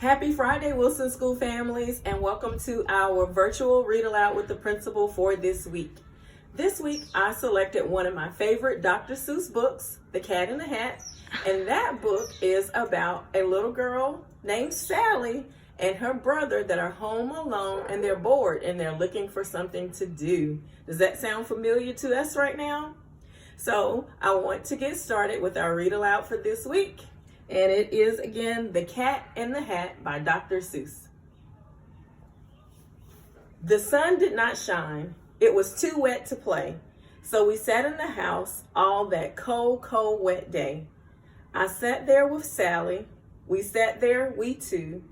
Happy Friday, Wilson School families, and welcome to our virtual Read Aloud with the Principal for this week. This week, I selected one of my favorite Dr. Seuss books, The Cat in the Hat, and that book is about a little girl named Sally and her brother that are home alone and they're bored and they're looking for something to do. Does that sound familiar to us right now? So I want to get started with our Read Aloud for this week. And it is, again, The Cat in the Hat by Dr. Seuss. The sun did not shine. It was too wet to play. So we sat in the house all that cold, cold, wet day. I sat there with Sally. We sat there, we two.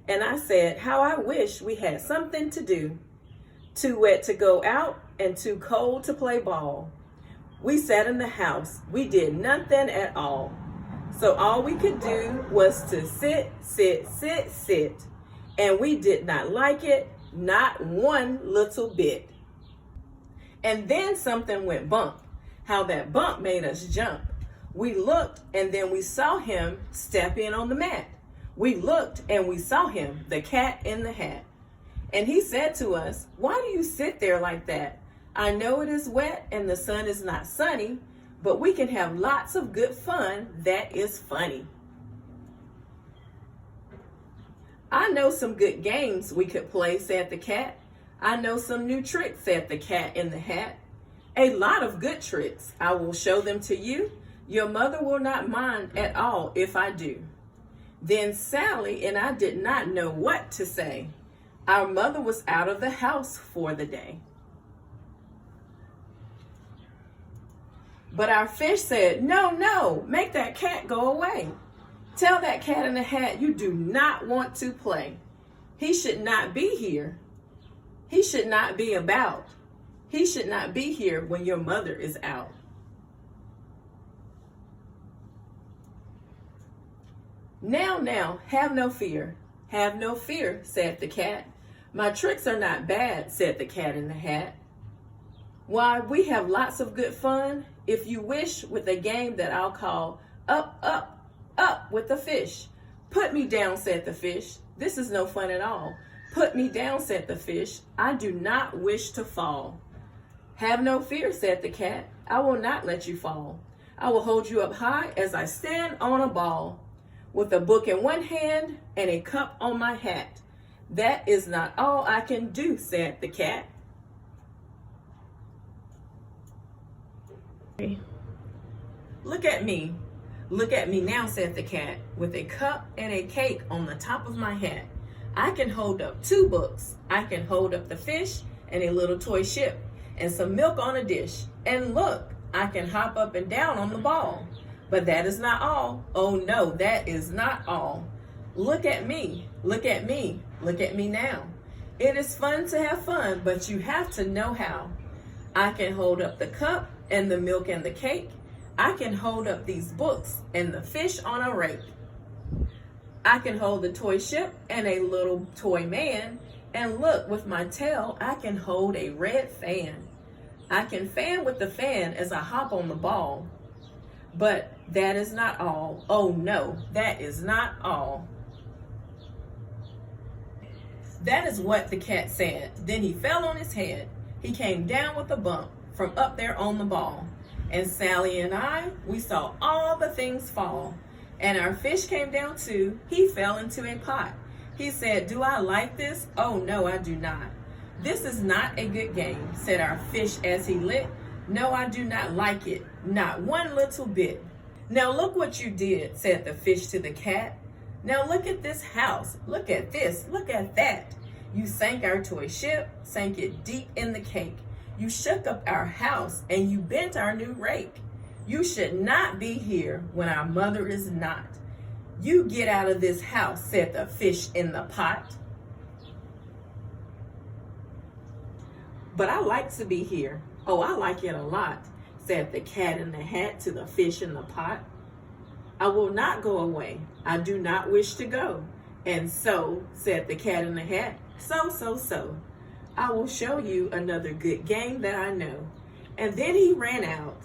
And I said, how I wish we had something to do. Too wet to go out and too cold to play ball. We sat in the house. We did nothing at all. So all we could do was to sit, sit, sit, sit. And we did not like it, not one little bit. And then something went bump. How that bump made us jump. We looked and then we saw him step in on the mat. We looked and we saw him, the cat in the hat. And he said to us, why do you sit there like that? I know it is wet and the sun is not sunny, but we can have lots of good fun that is funny. I know some good games we could play, said the cat. I know some new tricks, said the cat in the hat. A lot of good tricks. I will show them to you. Your mother will not mind at all if I do. Then Sally and I did not know what to say. Our mother was out of the house for the day. But our fish said, no, no, make that cat go away. Tell that cat in the hat you do not want to play. He should not be here. He should not be about. He should not be here when your mother is out. Now, have no fear. Have no fear, said the cat. My tricks are not bad, said the cat in the hat. Why, we have lots of good fun, if you wish, with a game that I'll call Up, Up, Up with the Fish. Put me down, said the fish. This is no fun at all. Put me down, said the fish. I do not wish to fall. Have no fear, said the cat. I will not let you fall. I will hold you up high as I stand on a ball, with a book in one hand and a cup on my hat. That is not all I can do, said the cat. Look at me now, said the cat, with a cup and a cake on the top of my hat. I can hold up 2 books. I can hold up the fish and a little toy ship and some milk on a dish. And look, I can hop up and down on the ball. But that is not all. Oh no, that is not all. Look at me, look at me, look at me now. It is fun to have fun, but you have to know how. I can hold up the cup and the milk and the cake. I can hold up these books and the fish on a rake. I can hold the toy ship and a little toy man. And look, with my tail, I can hold a red fan. I can fan with the fan as I hop on the ball. But that is not all. Oh no, that is not all. That is what the cat said. Then he fell on his head. He came down with a bump from up there on the ball. And Sally and I, we saw all the things fall. And our fish came down too. He fell into a pot. He said, do I like this? Oh no, I do not. This is not a good game, said our fish as he lit. No, I do not like it, not one little bit. Now look what you did, said the fish to the cat. Now look at this house, look at this, look at that. You sank our toy ship, sank it deep in the cake. You shook up our house and you bent our new rake. You should not be here when our mother is not. You get out of this house, said the fish in the pot. But I like to be here. Oh, I like it a lot, said the cat in the hat to the fish in the pot. I will not go away. I do not wish to go. And so, said the cat in the hat, so. I will show you another good game that I know. And then he ran out.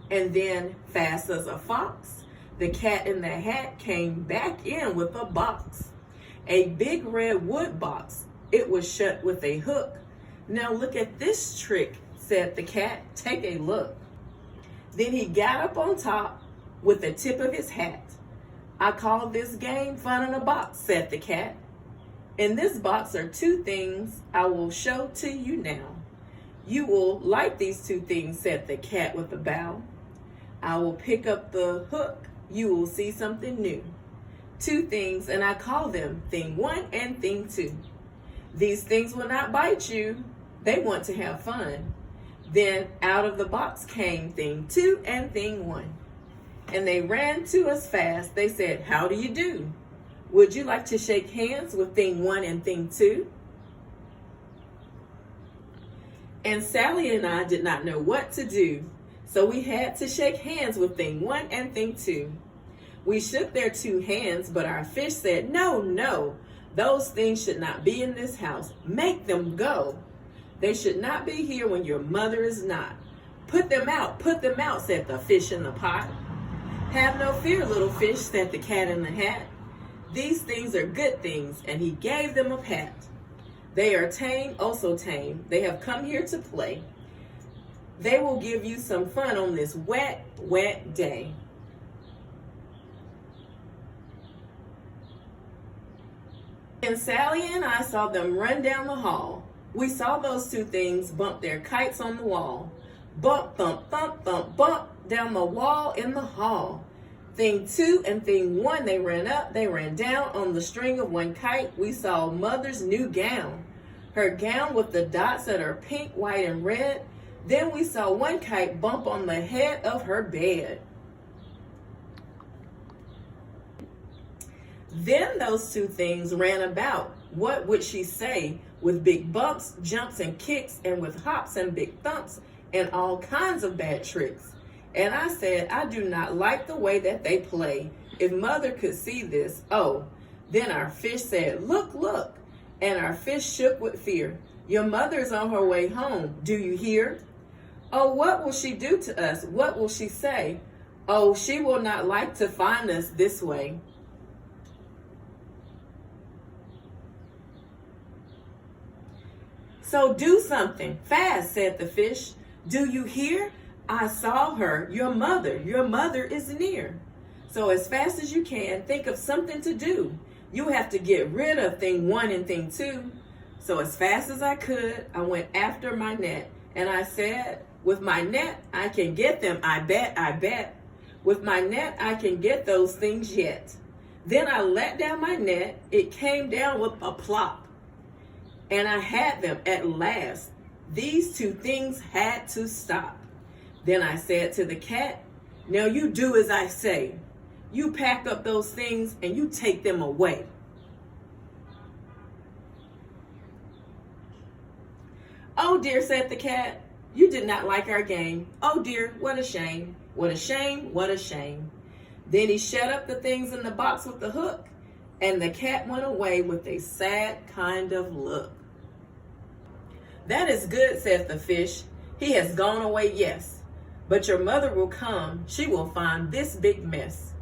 And then, fast as a fox, the cat in the hat came back in with a box. A big red wood box. It was shut with a hook. Now look at this trick, said the cat. Take a look. Then he got up on top with the tip of his hat. I call this game fun in a box, said the cat. In this box are two things I will show to you now. You will like these two things, said the cat with a bow. I will pick up the hook. You will see something new. Two things, and I call them thing one and thing two. These things will not bite you. They want to have fun. Then out of the box came thing two and thing one. And they ran to us fast. They said, how do you do? Would you like to shake hands with thing one and thing two? And Sally and I did not know what to do, so we had to shake hands with thing one and thing two. We shook their two hands, but our fish said, no, no, those things should not be in this house. Make them go. They should not be here when your mother is not. Put them out, said the fish in the pot. Have no fear, little fish, said the cat in the hat. These things are good things, and he gave them a pat. They are tame, oh so tame. They have come here to play. They will give you some fun on this wet, wet day. And Sally and I saw them run down the hall. We saw those two things bump their kites on the wall. Bump, thump, thump, thump, bump down the wall in the hall. Thing two and thing one, they ran up, they ran down on the string of one kite. We saw mother's new gown. Her gown with the dots that are pink, white, and red. Then we saw one kite bump on the head of her bed. Then those two things ran about. What would she say? With big bumps, jumps, and kicks, and with hops and big thumps, and all kinds of bad tricks. And I said, I do not like the way that they play. If mother could see this, oh. Then our fish said, look, look. And our fish shook with fear. Your mother's on her way home. Do you hear? Oh, what will she do to us? What will she say? Oh, she will not like to find us this way. So do something fast, said the fish. Do you hear? I saw her, your mother is near. So as fast as you can, think of something to do. You have to get rid of thing one and thing two. So as fast as I could, I went after my net. And I said, with my net, I can get them, I bet. With my net, I can get those things yet. Then I let down my net. It came down with a plop. And I had them at last. These two things had to stop. Then I said to the cat, now you do as I say. You pack up those things and you take them away. Oh dear, said the cat, you did not like our game. Oh dear, what a shame. What a shame, what a shame. Then he shut up the things in the box with the hook, and the cat went away with a sad kind of look. That is good, said the fish. He has gone away, yes. But your mother will come. She will find this big mess.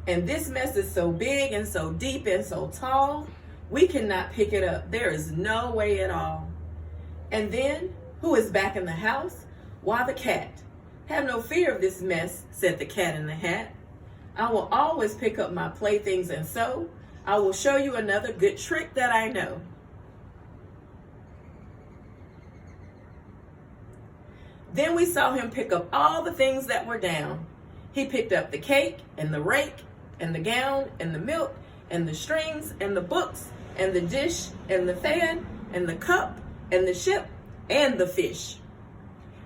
And this mess is so big and so deep and so tall, we cannot pick it up. There is no way at all. And then, who is back in the house? Why, the cat. Have no fear of this mess, said the cat in the hat. I will always pick up my playthings, and so I will show you another good trick that I know. Then we saw him pick up all the things that were down. He picked up the cake and the rake and the gown and the milk and the strings and the books and the dish and the fan and the cup and the ship and the fish.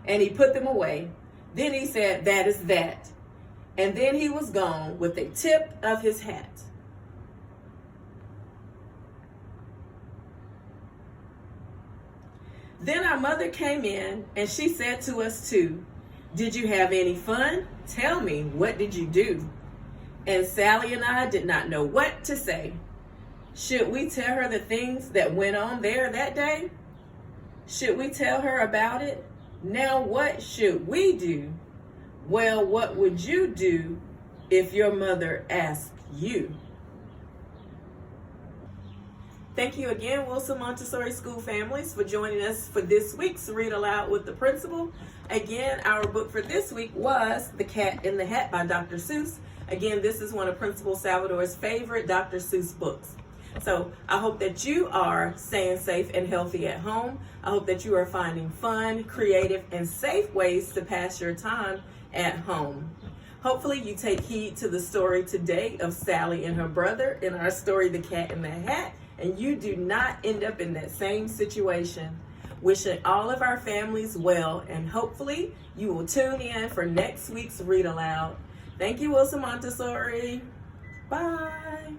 And he put them away. Then he said, that is that. And then he was gone with a tip of his hat. Then our mother came in and she said to us too, did you have any fun? Tell me, what did you do? And Sally and I did not know what to say. Should we tell her the things that went on there that day? Should we tell her about it? Now what should we do? Well, what would you do if your mother asked you? Thank you again, Wilson Montessori School families, for joining us for this week's Read Aloud with the Principal. Again, our book for this week was The Cat in the Hat by Dr. Seuss. Again, this is one of Principal Salvador's favorite Dr. Seuss books. So I hope that you are staying safe and healthy at home. I hope that you are finding fun, creative, and safe ways to pass your time at home. Hopefully you take heed to the story today of Sally and her brother in our story, The Cat in the Hat, and you do not end up in that same situation. Wishing all of our families well, and hopefully you will tune in for next week's Read Aloud. Thank you, Wilson Montessori. Bye.